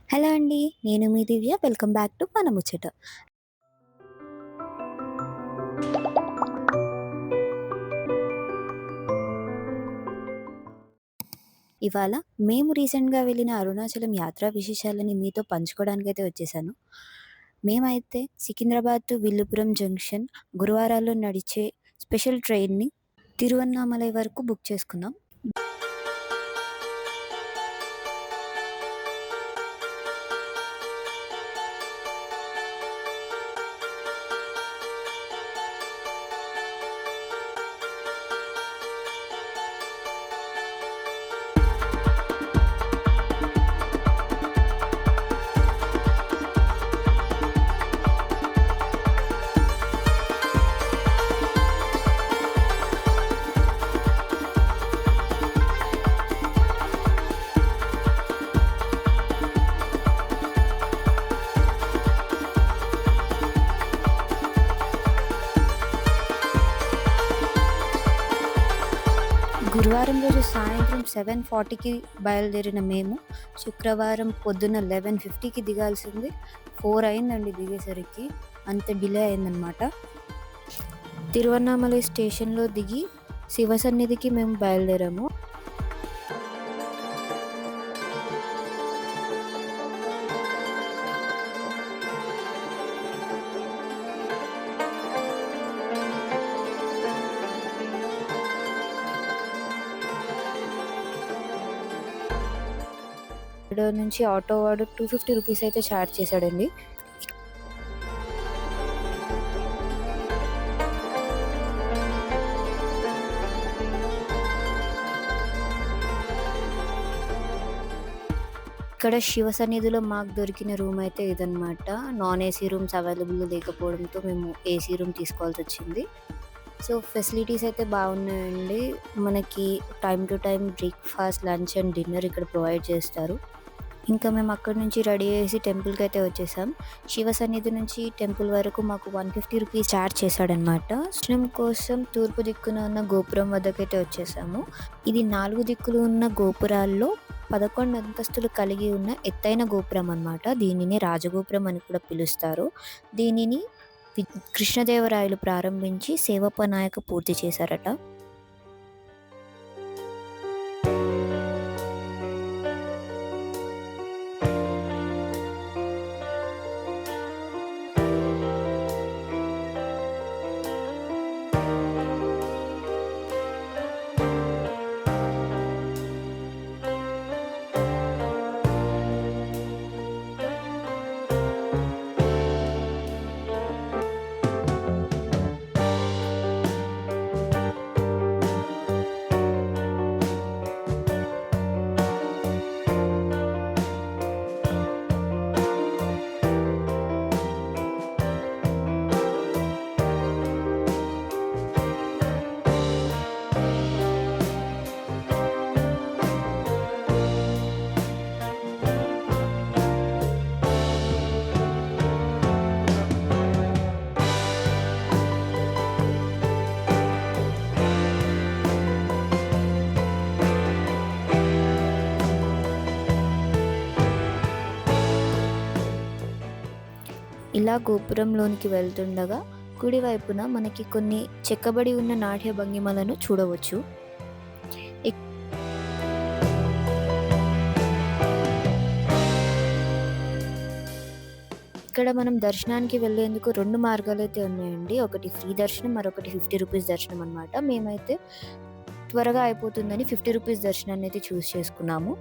Hello అండి. నేను మీ దివ్య. Welcome back to మన ముచ్చట. ఇవాళ మేము రీసెంట్‌గా వెళ్ళిన అరుణాచలం యాత్రా విశేషాలని మీతో పంచుకోవడానికైతే వచ్చేసాను. మేమైతే సికింద్రాబాద్ టు విల్లుపురం జంక్షన్ గురువారాల్లో నడిచే స్పెషల్ ట్రైన్‌ని తిరువన్నామలై వరకు బుక్ చేసుకున్నాం. గురువారం రోజు సాయంత్రం 7:40కి బయలుదేరిన మేము శుక్రవారం పొద్దున్న 11:50కి దిగాల్సింది. 4 అయిందండి దిగేసరికి. అంత డిలే అయిందనమాట. తిరువన్నామలై స్టేషన్‌లో దిగి శివ సన్నిధికి మేము బయలుదేరాము. ఇక్కడ నుంచి ఆటో వాడు 250 రూపీస్ అయితే ఛార్జ్ చేశాడండి. ఇక్కడ శివ సన్నిధిలో మాకు దొరికిన రూమ్ అయితే ఇదనమాట. నాన్ ఏసీ రూమ్స్ అవైలబుల్ లేకపోవడంతో మేము ఏసీ రూమ్ తీసుకోవాల్సి వచ్చింది. సో ఫెసిలిటీస్ అయితే బాగున్నాయండి. మనకి time to time breakfast, lunch and dinner ఇక్కడ ప్రొవైడ్ చేస్తారు. ఇంకా మేము అక్కడి నుంచి రెడీ అయ్యేసి టెంపుల్‌కి అయితే వచ్చేసాం. శివ సన్నిధి నుంచి టెంపుల్ వరకు మాకు 150 రూపీస్ ఛార్జ్ చేశాడనమాట. దర్శనం కోసం తూర్పు దిక్కున ఉన్న గోపురం వద్దకైతే వచ్చేసాము. ఇది 4 దిక్కులు ఉన్న గోపురాల్లో 11 అంతస్తులు కలిగి ఉన్న ఎత్తైన గోపురం అనమాట. దీనిని రాజగోపురం అని కూడా పిలుస్తారు. దీనిని కృష్ణదేవరాయలు ప్రారంభించి సేవప్పనాయక పూర్తి చేశారట. ఇలా గోపురంలోనికి వెళ్తుండగా కుడివైపున మనకి కొన్ని చెక్కబడి ఉన్న నాట్య భంగిమలను చూడవచ్చు. ఇక్కడ మనం దర్శనానికి వెళ్ళేందుకు 2 మార్గాలైతే ఉన్నాయండి. ఒకటి ఫ్రీ దర్శనం, మరొకటి 50 రూపీస్ దర్శనం అనమాట. మేమైతే త్వరగా అయిపోతుందని 50 రూపీస్ దర్శనాన్ని అయితే చూస్ చేసుకున్నాము.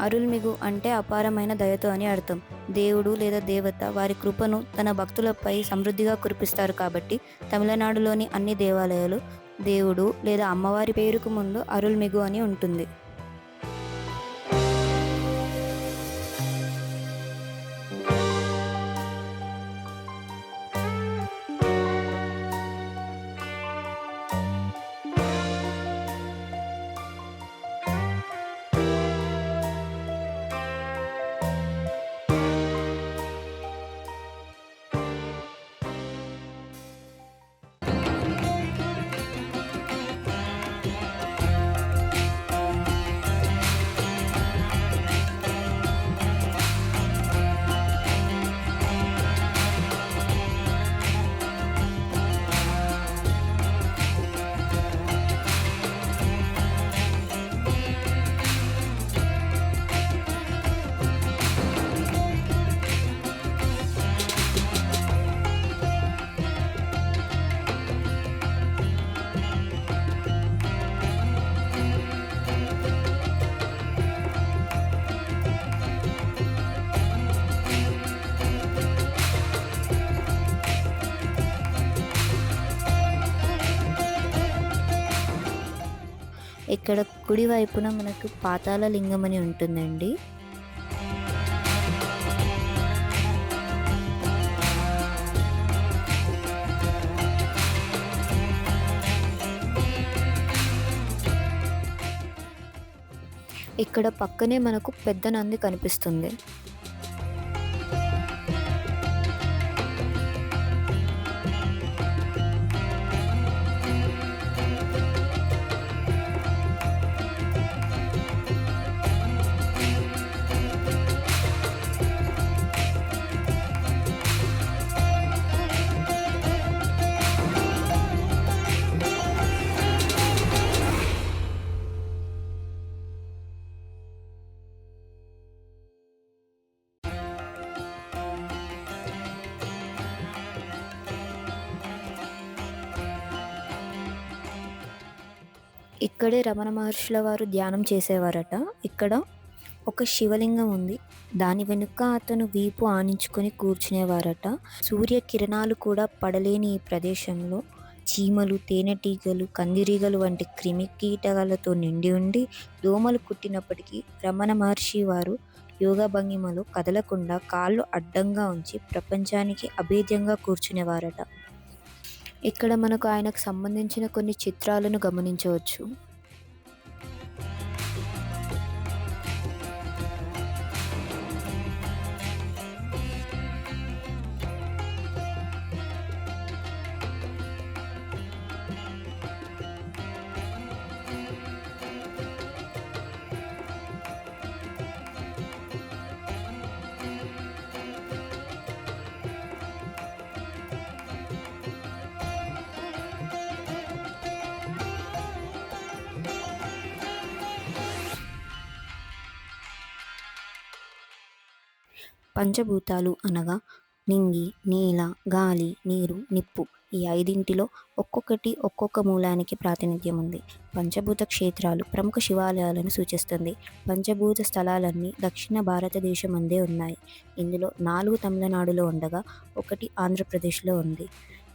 అరుల్మిగు అంటే అపారమైన దయతో అని అర్థం. దేవుడు లేదా దేవత వారి కృపను తన భక్తులపై సమృద్ధిగా కురిపిస్తారు కాబట్టి తమిళనాడులోని అన్ని దేవాలయాలు దేవుడు లేదా అమ్మవారి పేరుకు ముందు అరుల్మిగు అని ఉంటుంది. ఇక్కడ కుడి వైపున మనకు పాతాళ లింగం అని ఉంటుందండి. ఇక్కడ పక్కనే మనకు పెద్ద నంది కనిపిస్తుంది. ఇక్కడే రమణ మహర్షుల వారు ధ్యానం చేసేవారట. ఇక్కడ ఒక శివలింగం ఉంది. దాని వెనుక అతను వీపు ఆనించుకొని కూర్చునేవారట. సూర్యకిరణాలు కూడా పడలేని ఈ ప్రదేశంలో చీమలు, తేనెటీగలు, కందిరీగలు వంటి క్రిమి కీటకాలతో నిండి ఉండి దోమలు కుట్టినప్పటికీ రమణ మహర్షి వారు యోగా భంగిమలో కదలకుండా కాళ్ళు అడ్డంగా ఉంచి ప్రపంచానికి అభేద్యంగా కూర్చునేవారట. ఇక్కడ మనకు ఆయనకు సంబంధించిన కొన్ని చిత్రాలను గమనించవచ్చు. పంచభూతాలు అనగా నింగి, నేల, గాలి, నీరు, నిప్పు. ఈ ఐదింటిలో ఒక్కొక్కటి ఒక్కొక్క మూలానికి ప్రాతినిధ్యం ఉంది. పంచభూత క్షేత్రాలు ప్రముఖ శివాలయాలను సూచిస్తుంది. పంచభూత స్థలాలన్నీ దక్షిణ భారతదేశం అందే ఉన్నాయి. ఇందులో 4 తమిళనాడులో ఉండగా 1 ఆంధ్రప్రదేశ్లో ఉంది.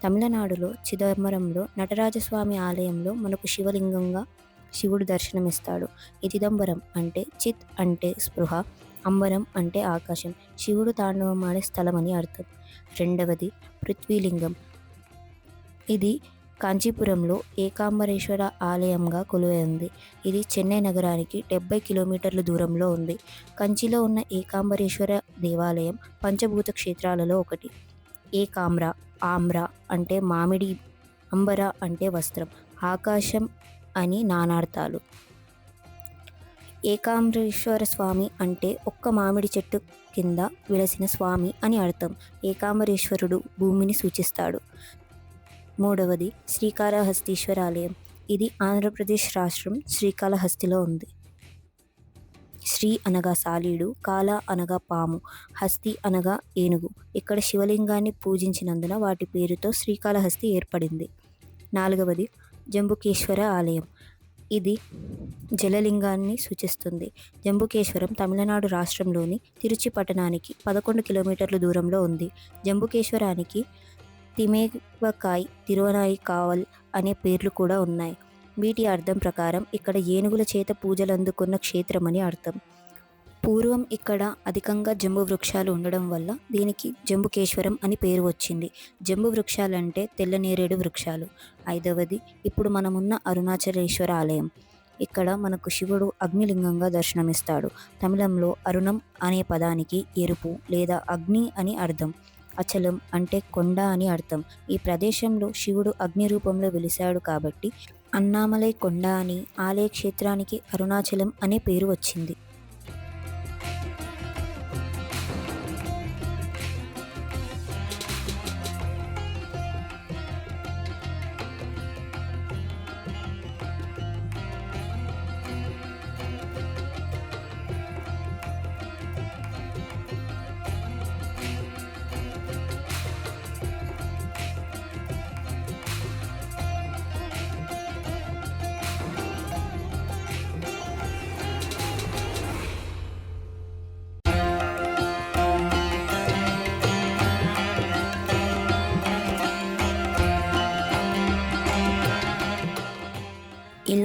తమిళనాడులో చిదంబరంలో నటరాజస్వామి ఆలయంలో మనకు శివలింగంగా శివుడు దర్శనమిస్తాడు. చిదంబరం అంటే చిత్ అంటే స్పృహ, అంబరం అంటే ఆకాశం, శివుడు తాండవమాడే స్థలమని అర్థం. రెండవది పృథ్వీలింగం. ఇది కాంచీపురంలో ఏకాంబరేశ్వర ఆలయంగా కొలువై ఉంది. ఇది చెన్నై నగరానికి 70 కిలోమీటర్ల దూరంలో ఉంది. కంచిలో ఉన్న ఏకాంబరేశ్వర దేవాలయం పంచభూత క్షేత్రాలలో ఒకటి. ఏకామ్ర, ఆమ్ర అంటే మామిడి, అంబర అంటే వస్త్రం, ఆకాశం అని నానార్థాలు. ఏకాంబరేశ్వర స్వామి అంటే ఒక్క మామిడి చెట్టు కింద వెలసిన స్వామి అని అర్థం. ఏకాంబరేశ్వరుడు భూమిని సూచిస్తాడు. మూడవది శ్రీకాళహస్తీశ్వర ఆలయం. ఇది ఆంధ్రప్రదేశ్ రాష్ట్రం శ్రీకాళహస్తిలో ఉంది. శ్రీ అనగా సాలీడు, కాళ అనగా పాము, హస్తి అనగా ఏనుగు. ఇక్కడ శివలింగాన్ని పూజించినందున వాటి పేరుతో శ్రీకాళహస్తి ఏర్పడింది. నాలుగవది జంబుకేశ్వర ఆలయం. ఇది జలలింగాన్ని సూచిస్తుంది. జంబుకేశ్వరం తమిళనాడు రాష్ట్రంలోని తిరుచి పట్టణానికి 11 కిలోమీటర్ల దూరంలో ఉంది. జంబుకేశ్వరానికి తిమేవకాయ్, తిరువనాయికావల్ అనే పేర్లు కూడా ఉన్నాయి. వీటి అర్థం ప్రకారం ఇక్కడ ఏనుగుల చేత పూజలందుకున్న క్షేత్రమని అర్థం. పూర్వం ఇక్కడ అధికంగా జంబు వృక్షాలు ఉండడం వల్ల దీనికి జంబుకేశ్వరం అని పేరు వచ్చింది. జంబు వృక్షాలంటే తెల్లనేరేడు వృక్షాలు. ఐదవది ఇప్పుడు మనమున్న అరుణాచలేశ్వర ఆలయం. ఇక్కడ మనకు శివుడు అగ్నిలింగంగా దర్శనమిస్తాడు. తమిళంలో అరుణం అనే పదానికి ఎరుపు లేదా అగ్ని అని అర్థం. అచలం అంటే కొండ అని అర్థం. ఈ ప్రదేశంలో శివుడు అగ్ని రూపంలో వెలిశాడు కాబట్టి అన్నామలై కొండ అని ఆలయ క్షేత్రానికి అరుణాచలం అనే పేరు వచ్చింది.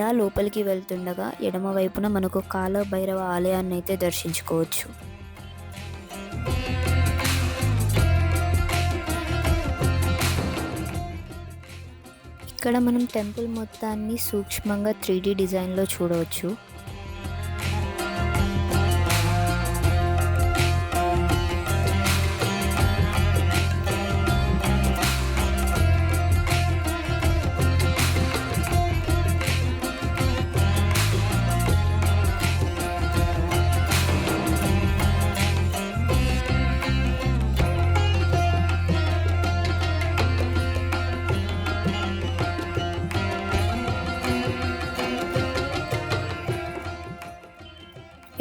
ఇలా లోపలికి వెళ్తుండగా ఎడమ వైపున మనకు కాలభైరవ ఆలయాన్ని అయితే దర్శించుకోవచ్చు. ఇక్కడ మనం టెంపుల్ మొత్తాన్ని సూక్ష్మంగా 3D డిజైన్లో చూడవచ్చు.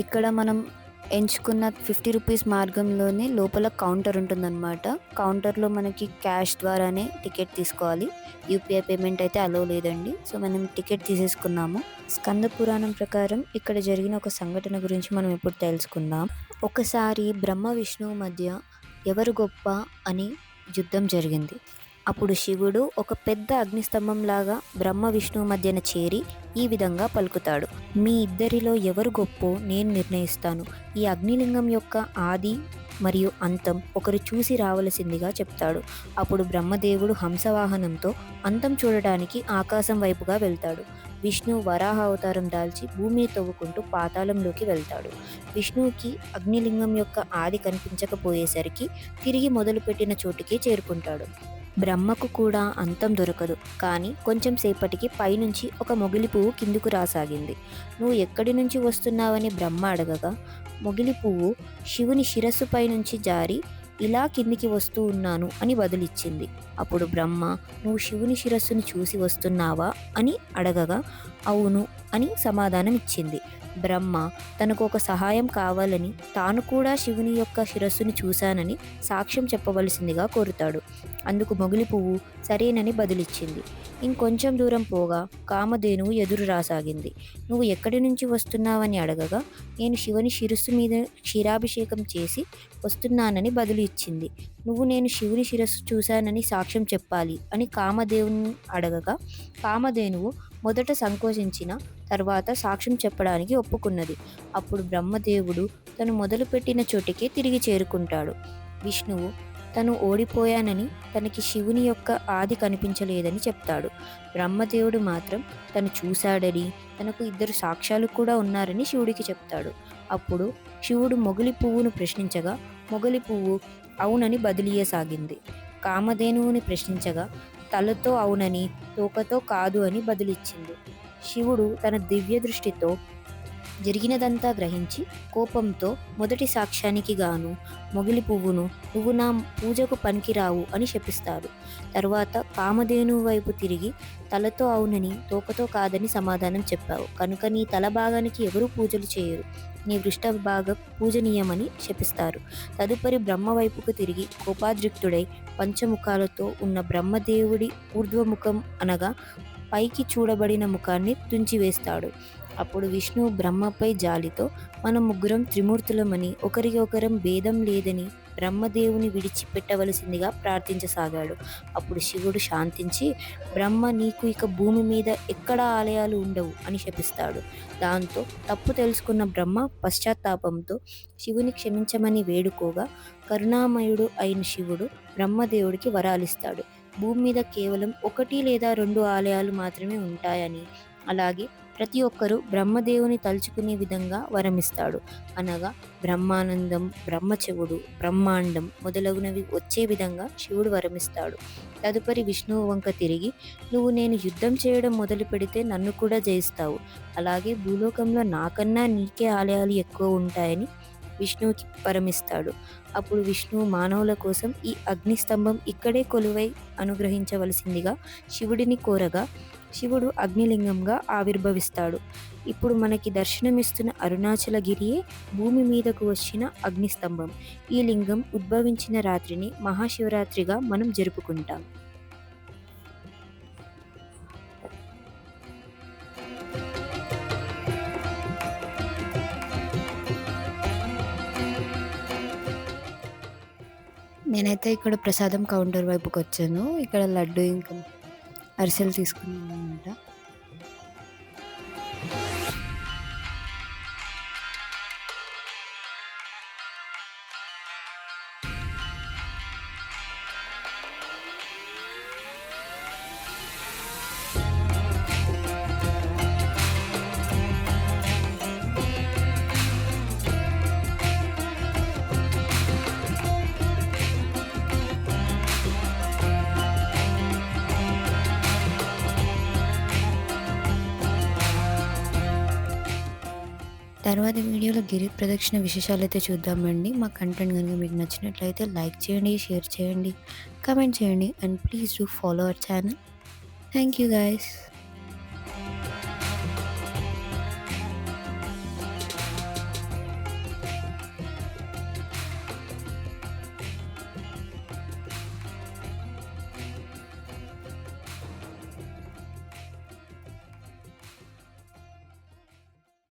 ఇక్కడ మనం ఎంచుకున్న 50 రూపీస్ మార్గంలోనే లోపల కౌంటర్ ఉంటుందన్నమాట. కౌంటర్లో మనకి క్యాష్ ద్వారానే టికెట్ తీసుకోవాలి. యూపీఐ పేమెంట్ అయితే అలో లేదండి. సో మనం టికెట్ తీసేసుకున్నాము. స్కంద పురాణం ప్రకారం ఇక్కడ జరిగిన ఒక సంఘటన గురించి మనం ఇప్పుడు తెలుసుకుందాం. ఒకసారి బ్రహ్మ విష్ణువు మధ్య ఎవరు గొప్ప అని యుద్ధం జరిగింది. అప్పుడు శివుడు ఒక పెద్ద అగ్నిస్తంభంలాగా బ్రహ్మ విష్ణువు మధ్యన చేరి ఈ విధంగా పలుకుతాడు: మీ ఇద్దరిలో ఎవరు గొప్పో నేను నిర్ణయిస్తాను. ఈ అగ్నిలింగం యొక్క ఆది మరియు అంతం ఒకరు చూసి రావలసిందిగా చెప్తాడు. అప్పుడు బ్రహ్మదేవుడు హంసవాహనంతో అంతం చూడటానికి ఆకాశం వైపుగా వెళ్తాడు. విష్ణువు వరాహ అవతారం దాల్చి భూమిని తవ్వుకుంటూ పాతాళంలోకి వెళ్తాడు. విష్ణువుకి అగ్నిలింగం యొక్క ఆది కనిపించకపోయేసరికి తిరిగి మొదలుపెట్టిన చోటుకే చేరుకుంటాడు. బ్రహ్మకు కూడా అంతం దొరకదు. కానీ కొంచెం సేపటికి పైనుంచి ఒక మొగిలి పువ్వు కిందుకు రాసాగింది. నువ్వు ఎక్కడి నుంచి వస్తున్నావని బ్రహ్మ అడగగా, మొగిలి పువ్వు శివుని శిరస్సు పైనుంచి జారి ఇలా కిందికి వస్తూ ఉన్నాను అని బదులిచ్చింది. అప్పుడు బ్రహ్మ, నువ్వు శివుని శిరస్సును చూసి వస్తున్నావా అని అడగగా, అవును అని సమాధానం ఇచ్చింది. బ్రహ్మ తనకు ఒక సహాయం కావాలని, తాను కూడా శివుని యొక్క శిరస్సును చూశానని సాక్ష్యం చెప్పవలసిందిగా కోరుతాడు. అందుకు మొగిలి పువ్వు సరేనని బదులిచ్చింది. ఇంకొంచెం దూరం పోగా కామధేనువు ఎదురు రాసాగింది. నువ్వు ఎక్కడి నుంచి వస్తున్నావని అడగగా, నేను శివుని శిరస్సు మీద క్షీరాభిషేకం చేసి వస్తున్నానని బదులు ఇచ్చింది. నువ్వు నేను శివుని శిరస్సు చూశానని సాక్ష్యం చెప్పాలి అని కామధేవుని అడగగా, కామధేనువు మొదట సంకోచించిన తర్వాత సాక్ష్యం చెప్పడానికి ఒప్పుకున్నది. అప్పుడు బ్రహ్మదేవుడు తను మొదలుపెట్టిన చోటికే తిరిగి చేరుకుంటాడు. విష్ణువు తను ఓడిపోయానని, తనకి శివుని యొక్క ఆది కనిపించలేదని చెప్తాడు. బ్రహ్మదేవుడు మాత్రం తను చూశాడని, తనకు 2 సాక్ష్యాలు కూడా ఉన్నారని శివుడికి చెప్తాడు. అప్పుడు శివుడు మొగిలి పువ్వును ప్రశ్నించగా, మొగిలి పువ్వు అవునని బదిలీయసాగింది. కామధేనువుని ప్రశ్నించగా, తలతో అవునని, తోకతో కాదు అని బదులిచ్చింది. శివుడు తన దివ్య దృష్టితో జరిగినదంతా గ్రహించి కోపంతో మొదటి సాక్ష్యానికి గాను మొగిలి పువ్వును నువ్వు నా పూజకు పనికిరావు అని శపిస్తారు. తరువాత కామధేనువు వైపు తిరిగి, తలతో అవునని, తోకతో కాదని సమాధానం చెప్పావు కనుక నీ తల భాగానికి ఎవరూ పూజలు చేయరు, నీ వృష్ట భాగం పూజనీయమని శపిస్తారు. తదుపరి బ్రహ్మ వైపుకు తిరిగి కోపాద్రిక్తుడై పంచముఖాలతో ఉన్న బ్రహ్మదేవుడి ఊర్ధ్వముఖం అనగా పైకి చూడబడిన ముఖాన్ని తుంచివేస్తాడు. అప్పుడు విష్ణువు బ్రహ్మపై జాలితో, మనం ముగ్గురం త్రిమూర్తులమని, ఒకరికి ఒకరం భేదం లేదని బ్రహ్మదేవుని విడిచిపెట్టవలసిందిగా ప్రార్థించసాగాడు. అప్పుడు శివుడు శాంతించి, బ్రహ్మ నీకు ఇక భూమి మీద ఎక్కడా ఆలయాలు ఉండవు అని శపిస్తాడు. దాంతో తప్పు తెలుసుకున్న బ్రహ్మ పశ్చాత్తాపంతో శివుని క్షమించమని వేడుకోగా, కరుణామయుడు అయిన శివుడు బ్రహ్మదేవుడికి వరాలిస్తాడు. భూమి మీద కేవలం 1 లేదా 2 ఆలయాలు మాత్రమే ఉంటాయని, అలాగే ప్రతి ఒక్కరూ బ్రహ్మదేవుని తలుచుకునే విధంగా వరమిస్తాడు. అనగా బ్రహ్మానందం, బ్రహ్మచెవుడు, బ్రహ్మాండం మొదలగునవి వచ్చే విధంగా శివుడు వరమిస్తాడు. తదుపరి విష్ణువు వంక తిరిగి, నువ్వు నేను యుద్ధం చేయడం మొదలు పెడితే నన్ను కూడా జయిస్తావు. అలాగే భూలోకంలో నాకన్నా నీకే ఆలయాలు ఎక్కువ ఉంటాయని విష్ణువుకి పరమిస్తాడు. అప్పుడు విష్ణువు మానవుల కోసం ఈ అగ్నిస్తంభం ఇక్కడే కొలువై అనుగ్రహించవలసిందిగా శివుడిని కోరగా, శివుడు అగ్నిలింగంగా ఆవిర్భవిస్తాడు. ఇప్పుడు మనకి దర్శనమిస్తున్న అరుణాచలగిరియే భూమి మీదకు వచ్చిన అగ్నిస్తంభం. ఈ లింగం ఉద్భవించిన రాత్రిని మహాశివరాత్రిగా మనం జరుపుకుంటాం. నేనైతే ఇక్కడ ప్రసాదం కౌంటర్ వైపుకి వచ్చాను. ఇక్కడ లడ్డు ఇంకా అరిసెలు తీసుకున్నాను అనమాట. తర్వాత వీడియోలో గిరి ప్రదక్షిణ విశేషాలైతే చూద్దామండి. మా కంటెంట్ గనుక మీకు నచ్చినట్లయితే లైక్ చేయండి, షేర్ చేయండి, కామెంట్ చేయండి and please do follow our channel. Thank you guys.